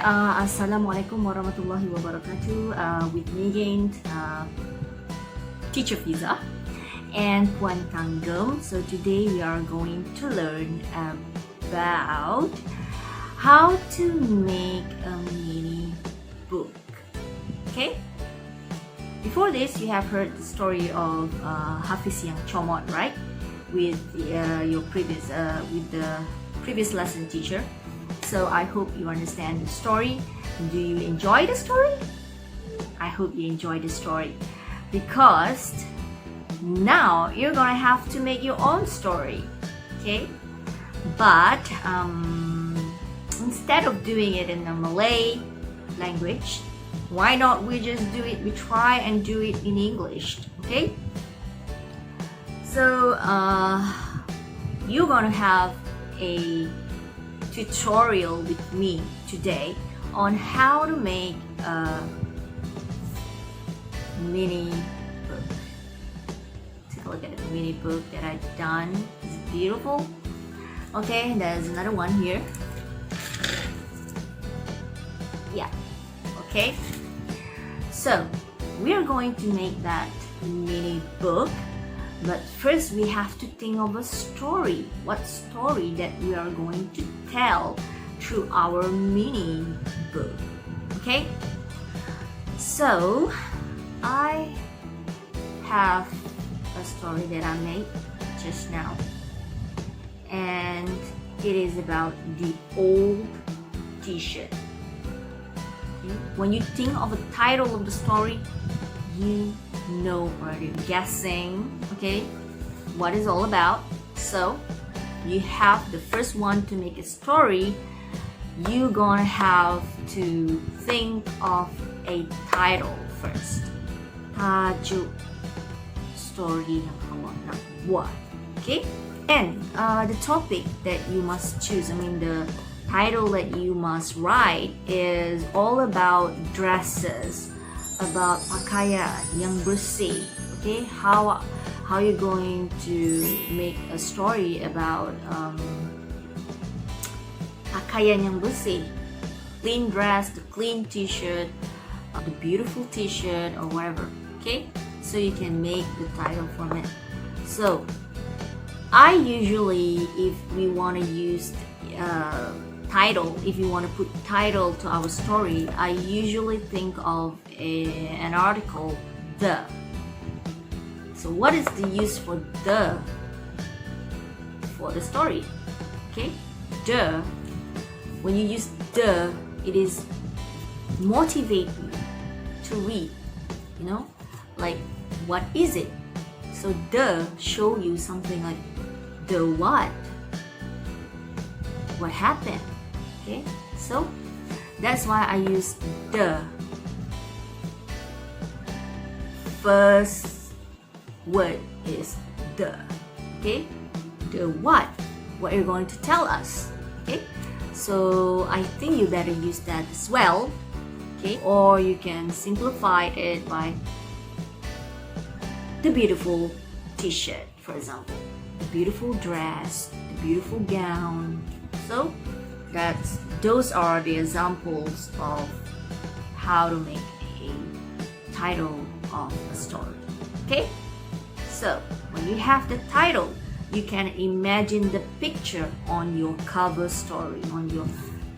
Assalamualaikum warahmatullahi wabarakatuh. With me again, Teacher Fiza and Puan Tanggem. So today we are going to learn about how to make a mini book. Okay? Before this, you have heard the story of Hafiz yang comot, right? With your previous with the previous lesson teacher. So I hope you understand the story. Do you enjoy the story? I hope you enjoy the story because now you're gonna have to make your own story, okay? But instead of doing it in the Malay language, why not we just do it? We try and do it in English, okay? So you're gonna have a tutorial with me today on how to make a mini book. Take a look at the mini book that I've done. It's beautiful. Okay, there's another one here. Yeah, okay. So we are going to make that mini book. But first we have to think of a story. What story that we are going to tell through our mini book. Okay? So I have a story that I made just now. And it is about the old t-shirt. Okay? When you think of the title of the story, you know or you're guessing, okay, what it's all about. So you have the first one to make a story. You're gonna have to think of a title first. Tajuk story yang awak nak buat, okay? And the topic that you must choose, the title that you must write is all about dresses, about pakaian yang bersih. Okay, how you're going to make a story about pakaian yang bersih, clean dress, the clean t-shirt, the beautiful t-shirt or whatever. Okay, so you can make the title from it. So I usually, if we want to use title, if you want to put title to our story, I usually think of an article, the. So what is the use for the for the story? Okay, the. When you use the, it is motivate you to read. Like what is it? So the show you something like the what? What happened? Okay, so that's why I use the. First word is the. Okay, the what you're going to tell us. Okay, so I think you better use that as well. Okay, or you can simplify it by the beautiful t-shirt, for example, the beautiful dress, the beautiful gown. So those are the examples of how to make a title of a story. Okay? So when you have the title, you can imagine the picture on your cover story, on your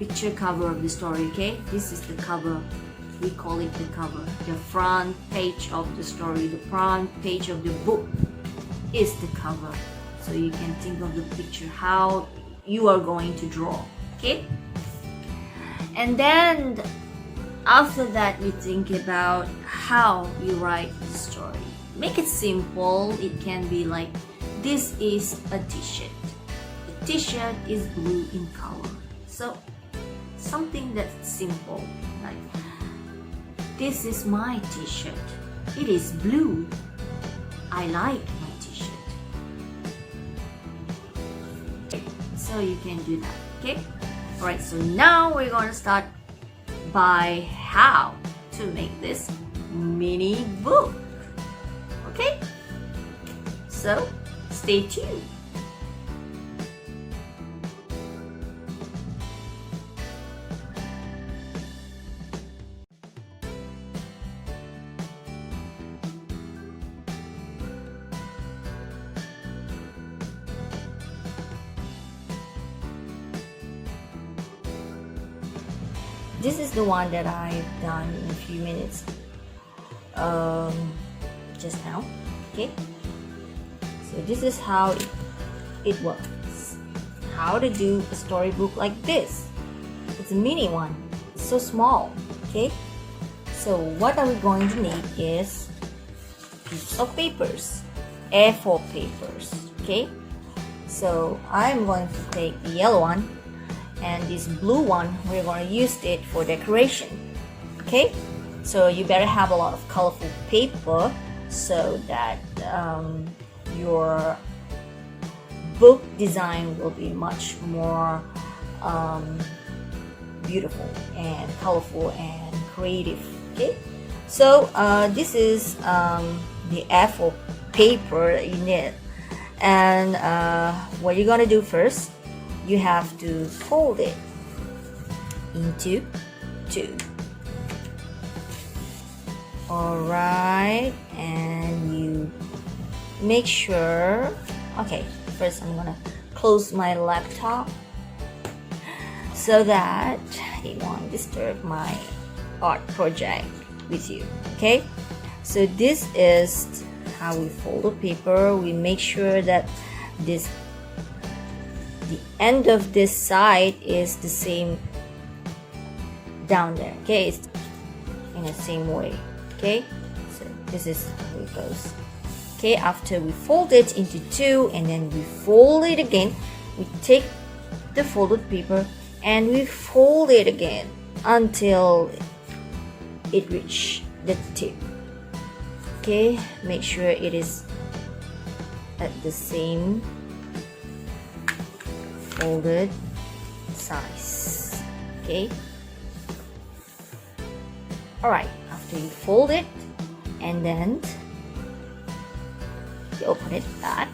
picture cover of the story. Okay? This is the cover. We call it the cover. The front page of the story, the front page of the book is the cover. So you can think of the picture, how you are going to draw. Okay? And then after that, you think about how you write the story. Make it simple. It can be like, this is a t-shirt. The t-shirt is blue in color. So something that's simple, like, this is my t-shirt. It is blue. I like my t-shirt. So you can do that. Okay? Alright, so now we're going to start by how to make this mini book. Okay? So stay tuned. this is the one that I've done in a few minutes just now. Okay, so this is how it works. How to do a storybook like this. It's a mini one. It's so small. Okay, so what are we going to need is pieces of papers, A4 papers. Okay, so I'm going to take the yellow one, and this blue one we're going to use it for decoration. Okay, so you better have a lot of colorful paper so that your book design will be much more beautiful and colorful and creative. Okay, so this is the A4 paper that you need, and what you're gonna do first, you have to fold it into two. Alright, and you make sure, okay, first I'm gonna close my laptop so that it won't disturb my art project with you. Okay, so this is how we fold the paper. We make sure that the end of this side is the same down there. Okay, it's in the same way. Okay, so this is how it goes. Okay, after we fold it into two and then we fold it again, we take the folded paper and we fold it again until it reaches the tip. Okay, make sure it is at the same folded size. Okay, alright, after you fold it and then you open it back.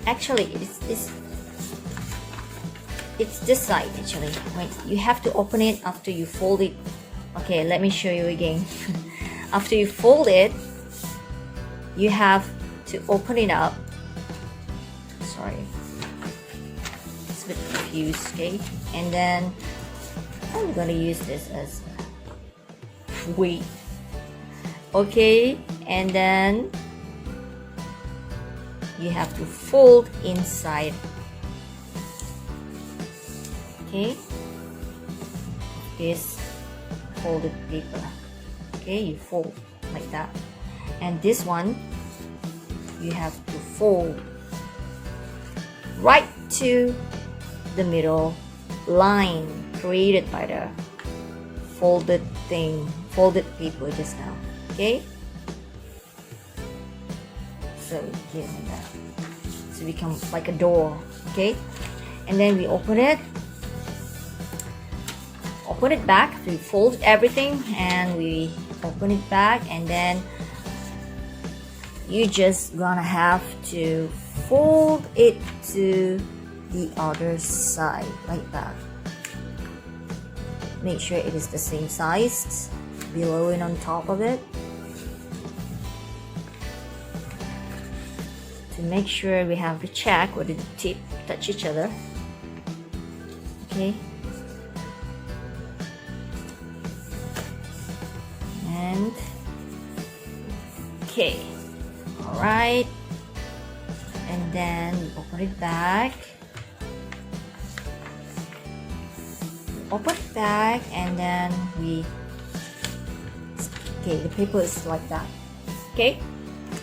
Actually it's this side. Actually, wait, you have to open it after you fold it. Okay, let me show you again. After you fold it, you have to open it up. Sorry, it's a bit confused. Okay, and then I'm gonna use this as weight. Okay, and then you have to fold inside. Okay, this folded paper. Okay, you fold like that, and this one you have to fold right to the middle line created by the folded paper just now. Okay, so give me that, so it becomes like a door. Okay, and then we open it back. We fold everything and we open it back, and then you just gonna have to fold it to the other side like that. Make sure it is the same size below and on top of it, to make sure we have to check whether the tip touch each other. Okay, and okay, all right, and then we open it back. And then okay, the paper is like that. Okay,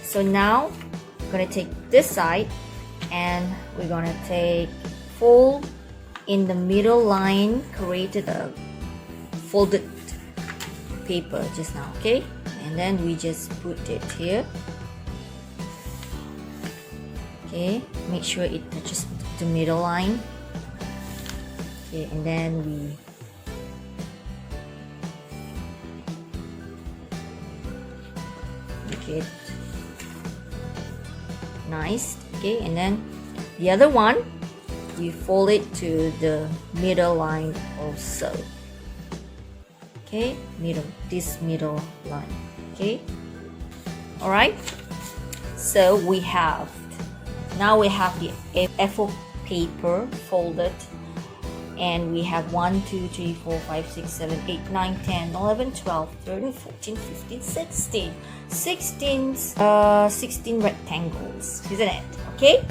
so now we're gonna take this side and we're gonna fold in the middle line created a folded paper just now. Okay, and then we just put it here. Okay, make sure it touches the middle line. Okay, and then we make it nice. Okay, and then the other one you fold it to the middle line also. Okay, this middle line. Okay, all right, so now we have the A4 paper folded, and we have 1 2 3 4 5 6 7 8 9 10 11 12 13 14 15 16 16 rectangles, isn't it? Okay,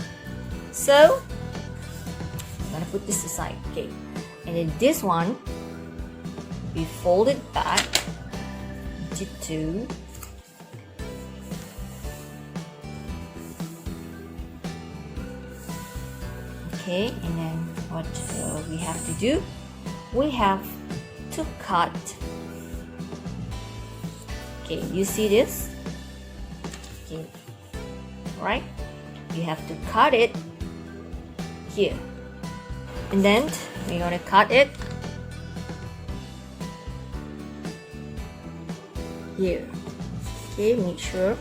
so I'm gonna put this aside. Okay, and then this one we fold it back into 2. Okay, and then what we have to do, we have to cut. Okay, you see this? Okay, right? You have to cut it here, and then we're gonna cut it here. Okay, make sure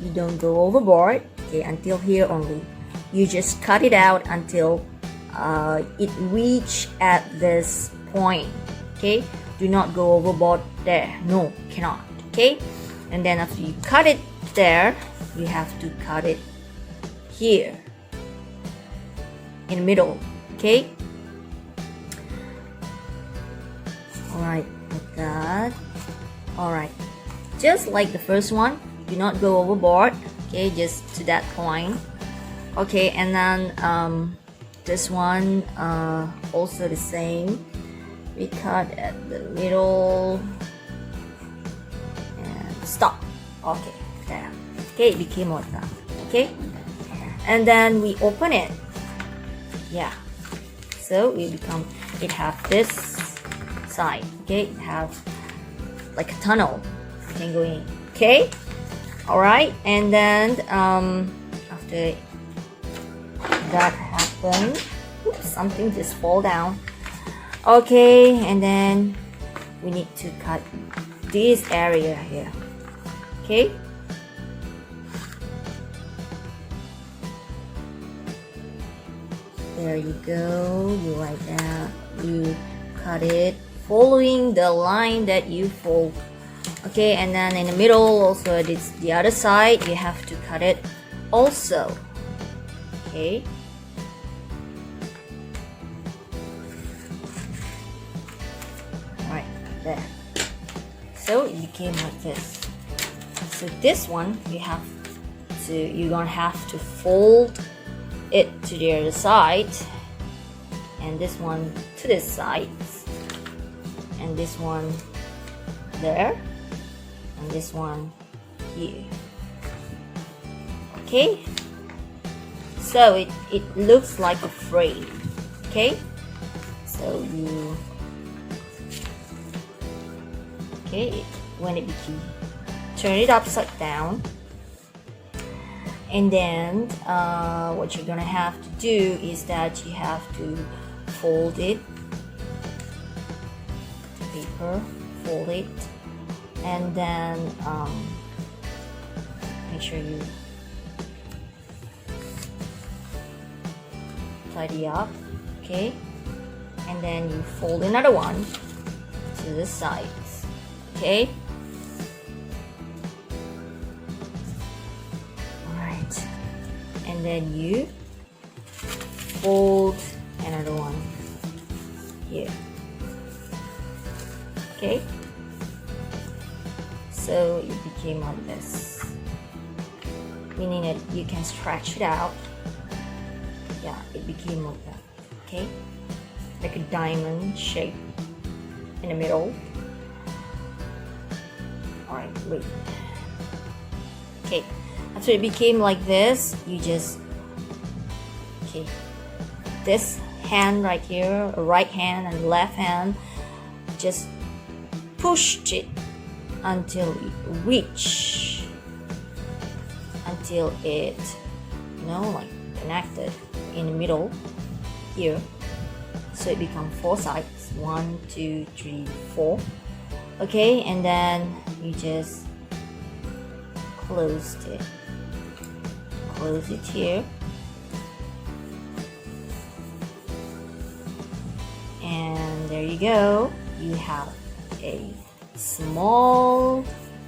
you don't go overboard. Okay, until here only. You just cut it out until it reach at this point. Okay, do not go overboard there. No, cannot. Okay, and then after you cut it there, you have to cut it here in the middle. Okay, all right, like that. All right, just like the first one, do not go overboard. Okay, just to that point. Okay, and then this one also the same. We cut at the middle and stop. Okay, there. Okay, it became like that. Okay, and then we open it. Yeah, so it have this side. Okay, it have like a tunnel. You can go in. Okay, all right, and then after that happened, oops, something just fall down. Okay, and then we need to cut this area here. Okay, there you go. You like that, you cut it following the line that you fold. Okay, and then in the middle also, it's the other side, you have to cut it also. Okay, there. So it became like this. So this one you're gonna have to fold it to the other side, and this one to this side, and this one there, and this one here. Okay, so it looks like a frame. Okay, so you when it became, turn it upside down, and then what you're gonna have to do is that you have to fold it, paper, fold it, and then make sure you tidy up. Okay, and then you fold another one to the sides. Okay, all right, and then you fold another one here. Okay, so it became like this, meaning that you can stretch it out. Yeah, it became like that. Okay, like a diamond shape in the middle. Alright, wait. Okay, after it became like this, you just, okay, this hand right here, right hand and left hand, just pushed it until it reach, until it, like connected in the middle here. So it becomes 4 sides, 1 2 3 4. Okay, and then you just close it here, and there you go. You have a small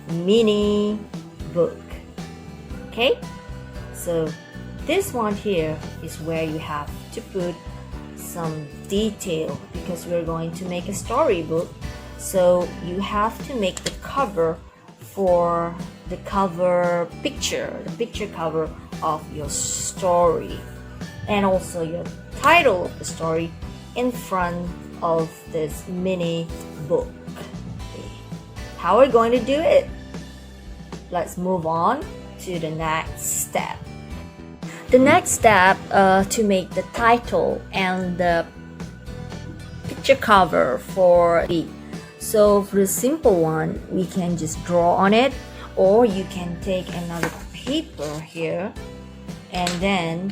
mini book. Okay, so this one here is where you have to put some detail because we're going to make a storybook. So you have to make the cover for the picture cover of your story, and also your title of the story in front of this mini book. Okay. How are we going to do it? Let's move on to the next step. The next step to make the title and the picture cover for the. So for the simple one, we can just draw on it, or you can take another paper here and then,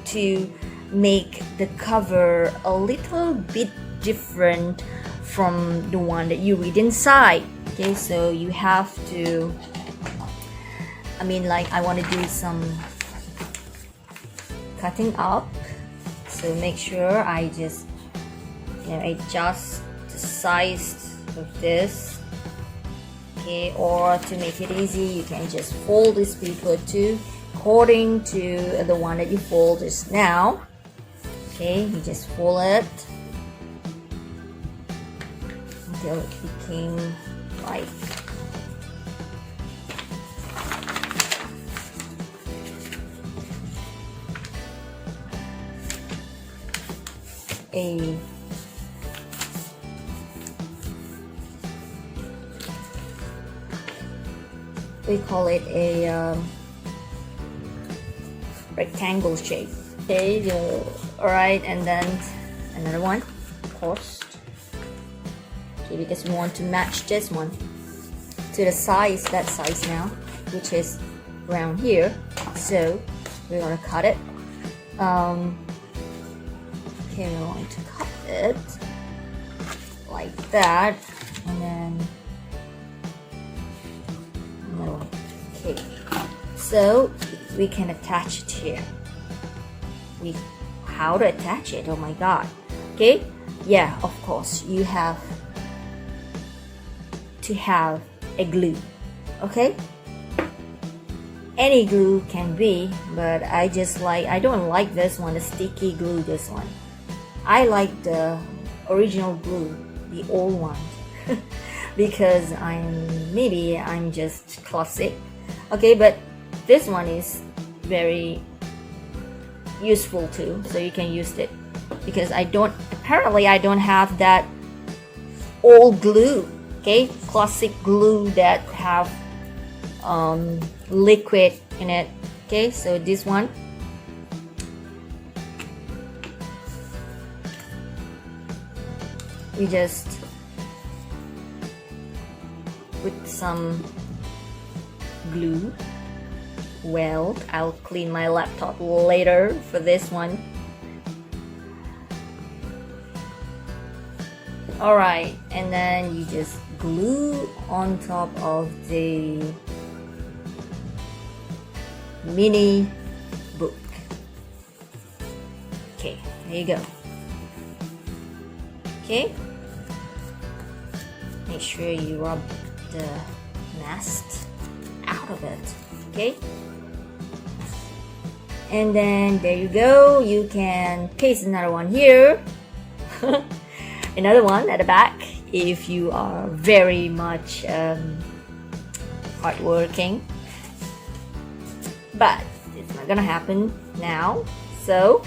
to make the cover a little bit different from the one that you read inside. Okay, so you have to, I want to do some cutting up, so make sure I just adjust the size of this. Okay, or to make it easy, you can just fold this paper too, according to the one that you fold just now. Okay, you just fold it until it became like a we call it a rectangle shape. Okay, alright, and then another one, of course. Okay, because we want to match this one to the size, that size now, which is around here. So we're gonna cut it. Okay, we're going to cut it like that, and then another one. Okay, so we can attach it here. How to attach it? Oh my god. Okay, yeah, of course you have to have a glue. Okay, any glue can be, but I don't like this one, the sticky glue. This one, I like the original glue, the old one, because I'm just classic. Okay, but this one is very useful too, so you can use it, because I don't have that old glue. Okay, classic glue that have liquid in it. Okay, so this one, we just put some glue. Well, I'll clean my laptop later for this one. Alright, and then you just glue on top of the mini book. Okay, there you go. Okay, make sure you rub the nest out of it. Okay, and then there you go. You can paste another one here. Another one at the back if you are very much hardworking, but it's not gonna happen now. So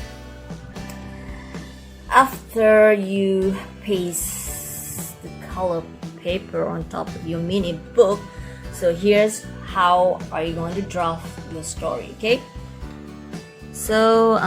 after you paste the color paper on top of your mini book, so here's how are you going to draft your story. Okay, so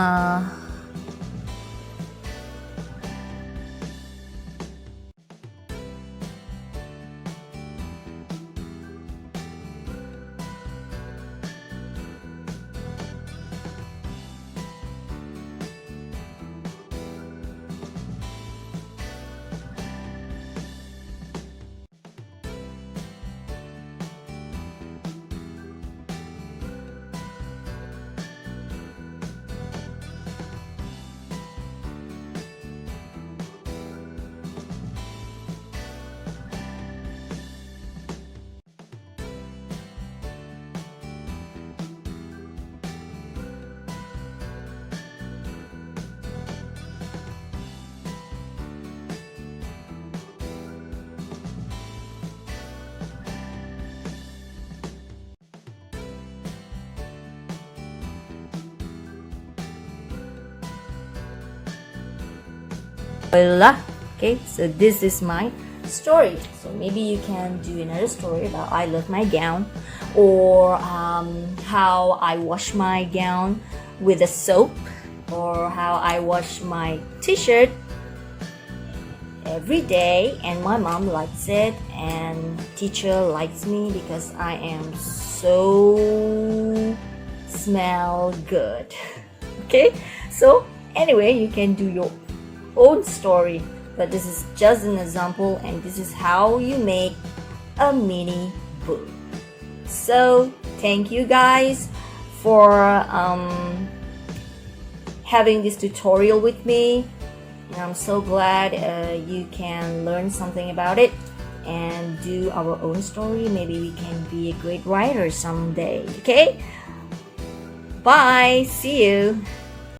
Voila. Okay, so this is my story. So maybe you can do another story about I love my gown, or how I wash my gown with a soap, or how I wash my t-shirt every day and my mom likes it and teacher likes me because I am so smell good. Okay, so anyway, you can do your own story, but this is just an example, and this is how you make a mini book. So thank you guys for having this tutorial with me, and I'm so glad you can learn something about it and do our own story. Maybe we can be a great writer someday. Okay, bye, see you.